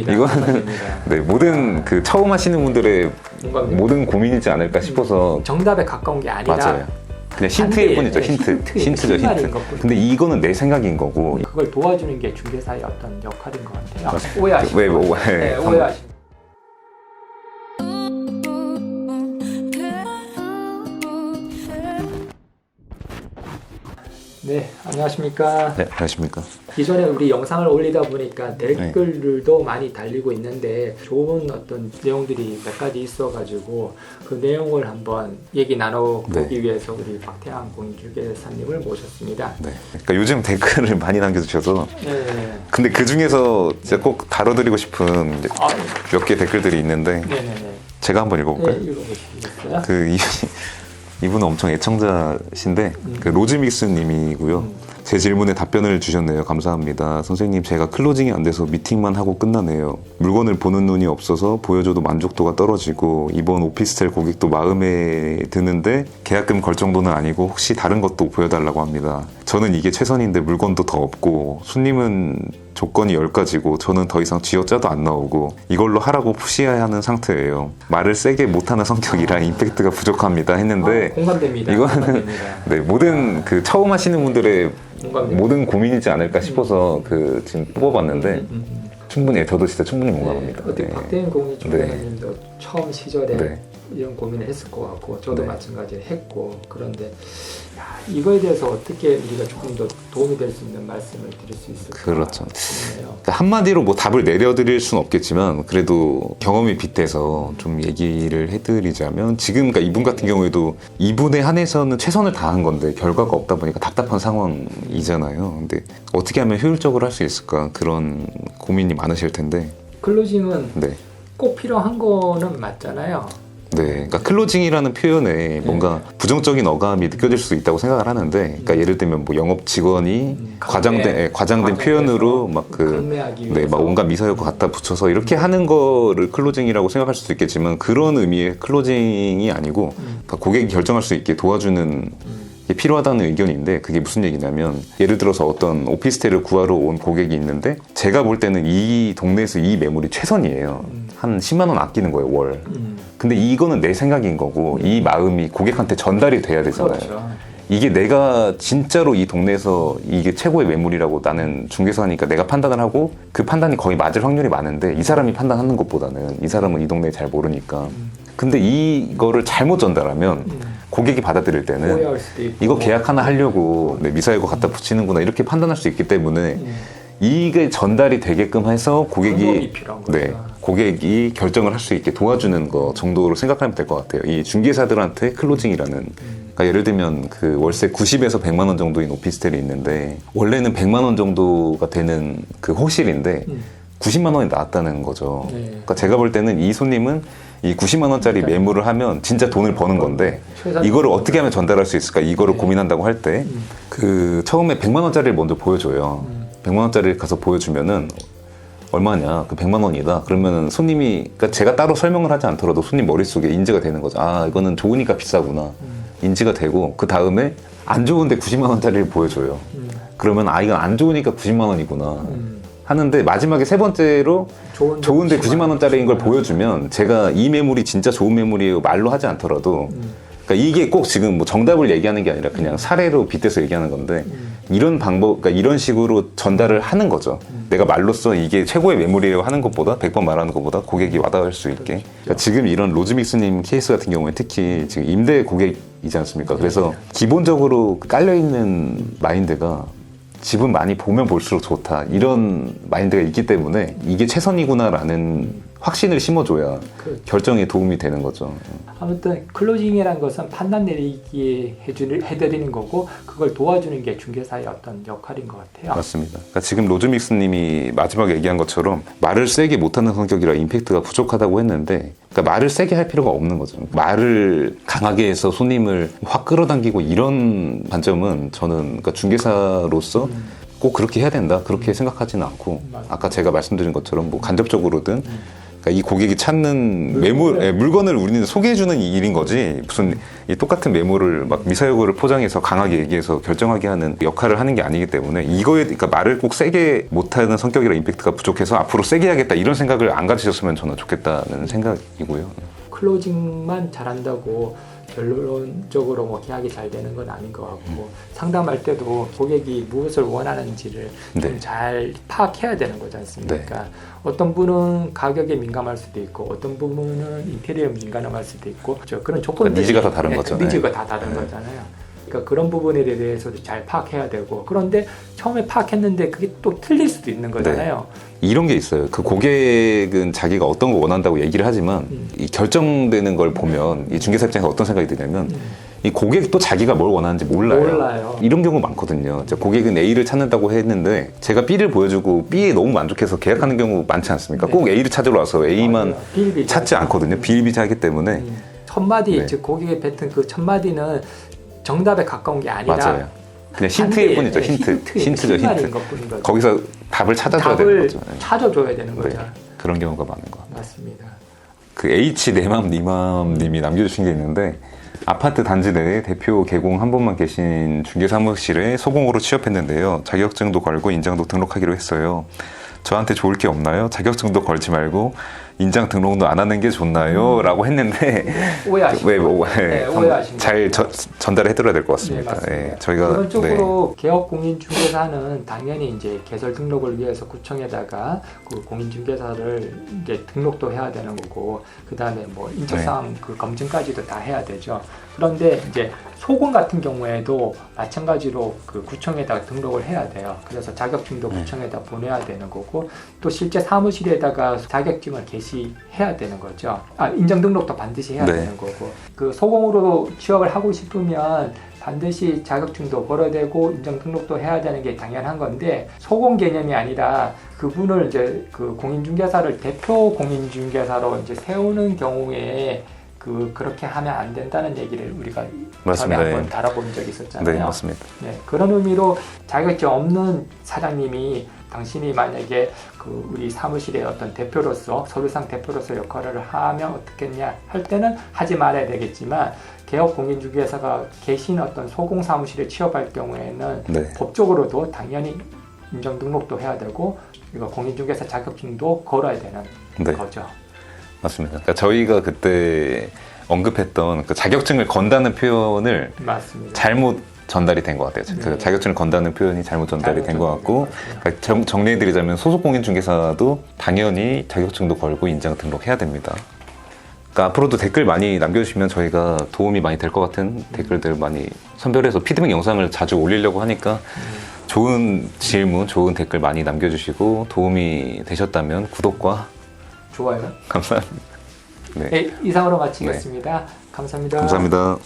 공감됩니다. 이거는 네, 모든 그 처음 하시는 분들의 공감됩니다. 모든 고민이지 않을까 싶어서. 정답에 가까운 게 아니라 맞아요. 그냥 힌트일 뿐이죠. 힌트죠, 힌트. 근데 이거는 내 생각인 거고. 그걸 도와주는 게 중개사의 어떤 역할인 것 같아요. 맞습니다. 오해하시는 왜, 분. 오해. 네, 오해하시는 네, 안녕하십니까. 네, 안녕하십니까. 이전에 우리 영상을 올리다 보니까 댓글들도 많이 달리고 있는데 좋은 어떤 내용들이 몇 가지 있어가지고 그 내용을 한번 얘기 나눠보기 위해서 우리 박태환 공인중개사님을 모셨습니다. 네. 그러니까 요즘 댓글을 많이 남겨주셔서. 네. 근데 그 중에서 진짜 꼭 다뤄드리고 싶은 몇 개 댓글들이 있는데 네네네. 제가 한번 읽어볼까요? 네, 읽어보시겠어요? 이분은 엄청 애청자신데 그 로즈믹스님이고요. 제 질문에 답변을 주셨네요. 감사합니다. 선생님, 제가 클로징이 안 돼서 미팅만 하고 끝나네요. 물건을 보는 눈이 없어서 보여줘도 만족도가 떨어지고 이번 오피스텔 고객도 마음에 드는데 계약금 걸 정도는 아니고 혹시 다른 것도 보여달라고 합니다. 저는 이게 최선인데 물건도 더 없고 손님은 조건이 10가지고 저는 더 이상 쥐어짜도 안 나오고 이걸로 하라고 푸시해야 하는 상태예요. 말을 세게 못하는 성격이라 임팩트가 부족합니다 했는데 공감됩니다. 이거는 공감됩니다. 네, 모든 그 처음 하시는 분들의 공감됩니다. 모든 고민이지 않을까 싶어서 그 지금 뽑아봤는데 충분히 저도 진짜 충분히 네, 공감합니다. 어떻게 네. 박대인 공인중개사님도 처음 시절에 네. 이런 고민을 했을 것 같고 저도 네. 마찬가지로 했고 그런데 야, 이거에 대해서 어떻게 우리가 조금 더 도움이 될 수 있는 말씀을 드릴 수 있을까 그렇죠. 싶네요. 그러니까 한마디로 뭐 답을 내려드릴 수는 없겠지만 그래도 경험이 빗대서 좀 얘기를 해드리자면 지금 그러니까 이분 같은 경우에도 이분에 한해서는 최선을 다한 건데 결과가 없다 보니까 답답한 상황이잖아요. 근데 어떻게 하면 효율적으로 할 수 있을까 그런 고민이 많으실 텐데 클로징은 네. 꼭 필요한 거는 맞잖아요. 네, 그러니까 클로징이라는 표현에 뭔가 부정적인 어감이 느껴질 수 있다고 생각을 하는데, 그러니까 예를 들면 뭐 영업 직원이 과장된 표현으로 막 강매하기 위해서. 네, 막 온갖 미사여구 갖다 붙여서 이렇게 하는 거를 클로징이라고 생각할 수도 있겠지만 그런 의미의 클로징이 아니고 그러니까 고객이 결정할 수 있게 도와주는 게 필요하다는 의견인데 그게 무슨 얘기냐면 예를 들어서 어떤 오피스텔을 구하러 온 고객이 있는데 제가 볼 때는 이 동네에서 이 매물이 최선이에요. 한 10만 원 아끼는 거예요, 월. 근데 이거는 내 생각인 거고 이 마음이 고객한테 전달이 돼야 되잖아요. 그렇죠. 이게 내가 진짜로 이 동네에서 이게 최고의 매물이라고 나는 중개사니까 내가 판단을 하고 그 판단이 거의 맞을 확률이 많은데 이 사람이 판단하는 것보다는 이 사람은 이 동네 잘 모르니까 근데 이거를 잘못 전달하면 고객이 받아들일 때는 오해할 수도 있고. 이거 계약 하나 하려고 미사일고 갖다 붙이는구나 이렇게 판단할 수 있기 때문에 이게 전달이 되게끔 해서 방법이 필요한 거죠. 고객이 결정을 할 수 있게 도와주는 거 정도로 생각하면 될 것 같아요. 이 중개사들한테 클로징이라는 그러니까 예를 들면 그 월세 90에서 100만 원 정도인 오피스텔이 있는데 원래는 100만 원 정도가 되는 그 호실인데 90만 원이 나왔다는 거죠. 네. 그러니까 제가 볼 때는 이 손님은 이 90만 원짜리 매물을 하면 진짜 돈을 버는 건데 최단 이거를 어떻게 하면 전달할 수 있을까 이거를 고민한다고 할 때 그 처음에 100만 원짜리를 먼저 보여줘요. 100만 원짜리를 가서 보여주면은 얼마냐? 그 100만 원이다. 그러면은 손님이 그러니까 제가 따로 설명을 하지 않더라도 손님 머릿속에 인지가 되는 거죠. 아, 이거는 좋으니까 비싸구나. 인지가 되고 그 다음에 안 좋은데 90만 원짜리를 보여줘요. 그러면 아, 이건 안 좋으니까 90만 원이구나. 하는데 마지막에 세 번째로 좋은데 90만 원짜리인 걸 보여주면 제가 이 매물이 진짜 좋은 매물이에요 말로 하지 않더라도 그러니까 이게 꼭 지금 뭐 정답을 얘기하는 게 아니라 그냥 사례로 빗대서 얘기하는 건데 이런 방법, 그러니까 이런 식으로 전달을 하는 거죠. 내가 말로써 이게 최고의 매물이에요 하는 것보다 100번 말하는 것보다 고객이 와닿을 수 있게. 그러니까 지금 이런 로즈믹스님 케이스 같은 경우에 특히 지금 임대 고객이지 않습니까? 그래서 기본적으로 깔려있는 마인드가 집은 많이 보면 볼수록 좋다 이런 마인드가 있기 때문에 이게 최선이구나라는 확신을 심어줘야 결정에 도움이 되는 거죠. 아무튼 클로징이라는 것은 판단 내리기 해드리는 거고 그걸 도와주는 게 중개사의 어떤 역할인 것 같아요. 맞습니다. 그러니까 지금 로즈믹스님이 마지막에 얘기한 것처럼 말을 세게 못하는 성격이라 임팩트가 부족하다고 했는데 그러니까 말을 세게 할 필요가 없는 거죠. 말을 강하게 해서 손님을 확 끌어당기고 이런 관점은 저는 그러니까 중개사로서 꼭 그렇게 해야 된다 그렇게 생각하지는 않고 아까 제가 말씀드린 것처럼 뭐 간접적으로든 그러니까 이 고객이 찾는 물건을 우리는 소개해주는 일인 거지 무슨 이 똑같은 메모를 막 미사여구를 포장해서 강하게 얘기해서 결정하게 하는 역할을 하는 게 아니기 때문에 이거에 그러니까 말을 꼭 세게 못하는 성격이라 임팩트가 부족해서 앞으로 세게 하겠다 이런 생각을 안 가지셨으면 저는 좋겠다는 생각이고요. 클로징만 잘한다고 결론적으로 뭐 계약이 잘 되는 건 아닌 것 같고 상담할 때도 고객이 무엇을 원하는지를 네. 좀 잘 파악해야 되는 거지 않습니까? 네. 어떤 분은 가격에 민감할 수도 있고 어떤 분은 인테리어에 민감할 수도 있고 그런 조건들이 니즈가 다 다른 거죠. 니즈가 다 다른 거잖아요. 그러니까 그런 부분에 대해서도 잘 파악해야 되고 그런데 처음에 파악했는데 그게 또 틀릴 수도 있는 거잖아요. 이런 게 있어요. 그 고객은 자기가 어떤 거 원한다고 얘기를 하지만 이 결정되는 걸 보면 이 중개사 입장에서 어떤 생각이 드냐면 이 고객도 자기가 뭘 원하는지 몰라요. 이런 경우 많거든요. 고객은 A를 찾는다고 했는데 제가 B를 보여주고 B에 너무 만족해서 계약하는 경우 많지 않습니까? 꼭 A를 찾으러 와서 A만 찾지 않거든요. 비일비재하기 때문에. 첫 마디, 즉 고객이 뱉은 그 첫 마디는 정답에 가까운 게 아니라 맞아요. 그냥 힌트일 뿐이죠. 힌트죠. 힌트. 거기서 답을 찾아줘야 되는 거죠. 찾아줘야 되는 거죠. 네. 그런 경우가 많은 것 같아요. 맞습니다. 그 H 내맘 니맘 님이 남겨주신 게 있는데 아파트 단지 내에 대표 개공 한 분만 계신 중개사무실에 소공으로 취업했는데요. 자격증도 걸고 인장도 등록하기로 했어요. 저한테 좋을 게 없나요? 자격증도 걸지 말고 인장 등록도 안 하는 게 좋나요? 라고 했는데 오해하시고 잘 전달을 해드려야 될 것 같습니다. 네, 저희가 기본적으로 개업 공인중개사는 당연히 이제 개설 등록을 위해서 구청에다가 그 공인중개사를 이제 등록도 해야 되는 거고 그 다음에 뭐 인적사항 그 검증까지도 다 해야 되죠. 그런데 이제 소공 같은 경우에도 마찬가지로 그 구청에다가 등록을 해야 돼요. 그래서 자격증도 구청에다 보내야 되는 거고 또 실제 사무실에다가 자격증을 게시해야 되는 거죠. 인정 등록도 반드시 해야 되는 거고 그 소공으로 취업을 하고 싶으면 반드시 자격증도 걸어야 되고 인정 등록도 해야 되는 게 당연한 건데 소공 개념이 아니라 그분을 이제 그 공인중개사를 대표 공인중개사로 이제 세우는 경우에 그렇게 하면 안 된다는 얘기를 우리가 전에 한번 다뤄본 적이 있었잖아요. 네, 맞습니다. 네, 그런 의미로 자격증 없는 사장님이 당신이 만약에 그 우리 사무실의 어떤 대표로서 서류상 대표로서 역할을 하면 어떻겠냐 할 때는 하지 말아야 되겠지만 개업 공인중개사가 계신 어떤 소공 사무실에 취업할 경우에는 법적으로도 당연히 인정 등록도 해야 되고 이거 공인중개사 자격증도 걸어야 되는 거죠. 맞습니다. 그러니까 저희가 그때 언급했던 그 자격증을 건다는 표현을 잘못 전달이 된 것 같아요. 그 자격증을 건다는 표현이 잘못 전달이 된 것 같고 그러니까 정리해드리자면 소속 공인중개사도 당연히 자격증도 걸고 인장 등록해야 됩니다. 그러니까 앞으로도 댓글 많이 남겨주시면 저희가 도움이 많이 될 것 같은 댓글들 많이 선별해서 피드백 영상을 자주 올리려고 하니까 좋은 질문, 좋은 댓글 많이 남겨주시고 도움이 되셨다면 구독과 좋아요. 감사합니다. 네, 이상으로 마치겠습니다. 감사합니다. 감사합니다.